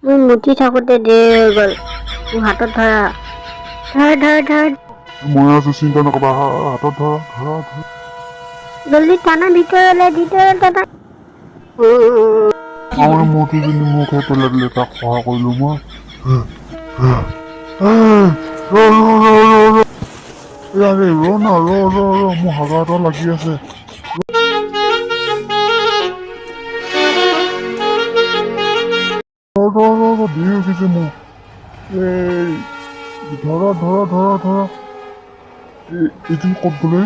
মোৰ মুঠি থাকোঁতে দেৰি হৈ গ'ল। মোৰ হাতত ধৰা। ধৰ। মই আছো, চিন্তা নকবা। হাতত ধৰা। জলদি টানা, ভিতৰত টানা। আমাৰ মতিজনী মোক পেলাই দিলে, তাক সহায় কৰিলো মই। মোৰ হাগা এটা লাগি আছে। দেৰি উঠিছে মোৰ। ধৰা। এইটো ক'ত গ'লে?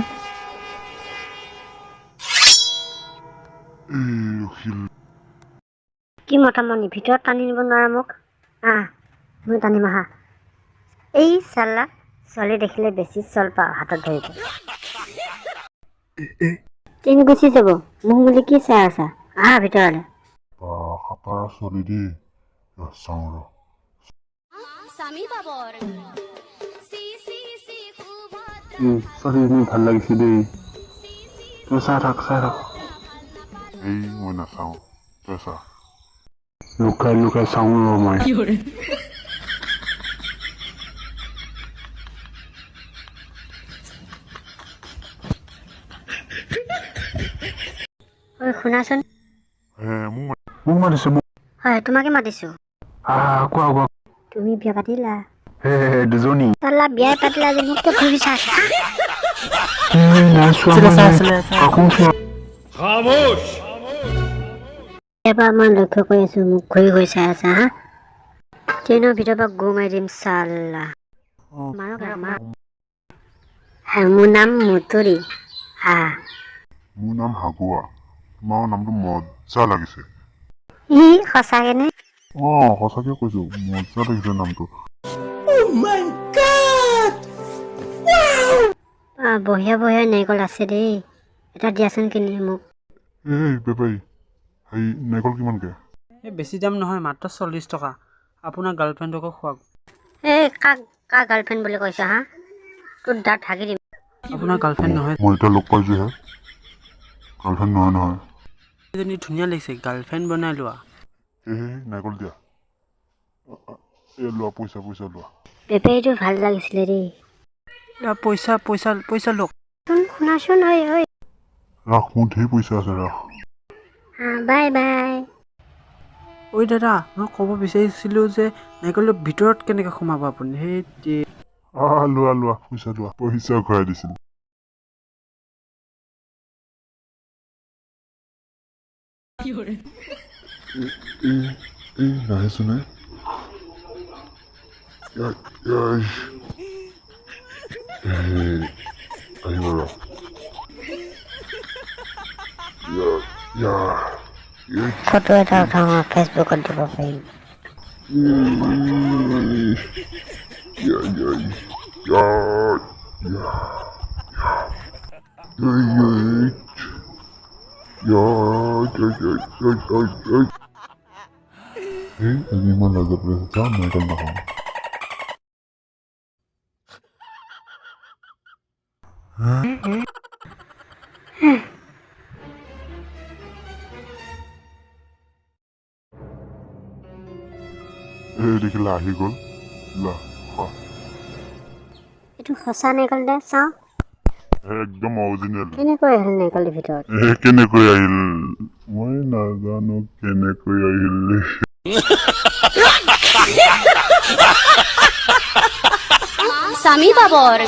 কি মতামনি, ভিতৰত টানি নিব নোৱাৰা মোক? মই টানিম আহা। এই চাল্লা, ছোৱালী দেখিলে বেছি চল পাওঁ হাতত ধৰিব। ট্ৰেইন গুচি যাব, মোক বুলি কি চাই আছা? আহা ভিতৰলে। খাতাৰা ছোৱালী দেই, চাওঁ ৰ। ছোৱালীজনী ভাল লাগিছে দেই। তই চাই থাক। এই মই নাচাওঁ, তই চা। লুকাই চাওঁ ৰ মই। ঐ শুনাচোন। মোক মাতিছে। হয়, তোমাকে মাতিছো। কোৱা। তুমি বিয়া পাতিলা? দুজনী। চাল্লা বিয়াই পাতিলা যে মোক ঘূৰি চাইছা। এবাৰ মই লক্ষ্য কৰি আছো, মোক ঘূৰি চাই আছা হা? ট্ৰেইনৰ ভিতৰৰ পৰা গু মাৰি দিম চাল্লা। মাৰক। মোৰ নাম মুতৰি। মোৰ নাম হাগুৱা। তোমাৰ নামটো মজা লাগিছে। সঁচাকে নে? সঁচাকে কৈছো, মজা লাগিছে নামটো। বঢ়িয়া নাৰিকল আছে দেই, এটা দিয়াচোন কিনি মোক। বেপাৰী, নাৰিকল কিমানকে? বেছি দাম নহয়, মাত্ৰ 40 টকা। আপোনাৰ গাৰ্লফ্ৰেণ্ডকো খুৱাওক। কাক গাৰ্লফ্ৰেণ্ড বুলি কৈছা হা? তোৰ দাঁত ভাগি দিম। আপোনাৰ গাৰ্লফ্ৰেণ্ড নহয়? মই এতিয়া লগ পাইছোহে। গাৰ্লফ্ৰেণ্ড নহয়। এজনী ধুনীয়া লাগিছে, গাৰ্লফ্ৰেণ্ড বনাই লোৱা। নাৰিকল দিয়া। লোৱা, পইচা লোৱা। বেপাৰীটো ভাল লাগিছিলে দেই। পইচা লওক। শুনাচোন, ঐ। ৰাখ, মোৰ ধেৰ পইচা আছে, ৰাখ। বাই। ঐ দাদা, মই ক'ব বিচাৰিছিলো যে নাৰিকলৰ ভিতৰত কেনেকে সোমাব আপুনি? লোৱা, পইচা ঘূৰাই দিছিল। নাহিছো নে? আহিব ৰ। ফটো এটা উঠাওঁ, ফেচবুকত দিব পাৰিম। আজি মই লাজত পৰিছো, যাওঁ নাৰিকল নাখাওঁ। দেখিলা, আহি গ'ল। এইটো সঁচা নাৰিকল দে, চাওঁ। একদম অৰিজিনেল। কেনেকৈ আহিল নাৰিকলটোৰ ভিতৰত? কেনেকৈ আহিল? মই নাজানো কেনেকৈ আহিল। স্বামী পাবৰ।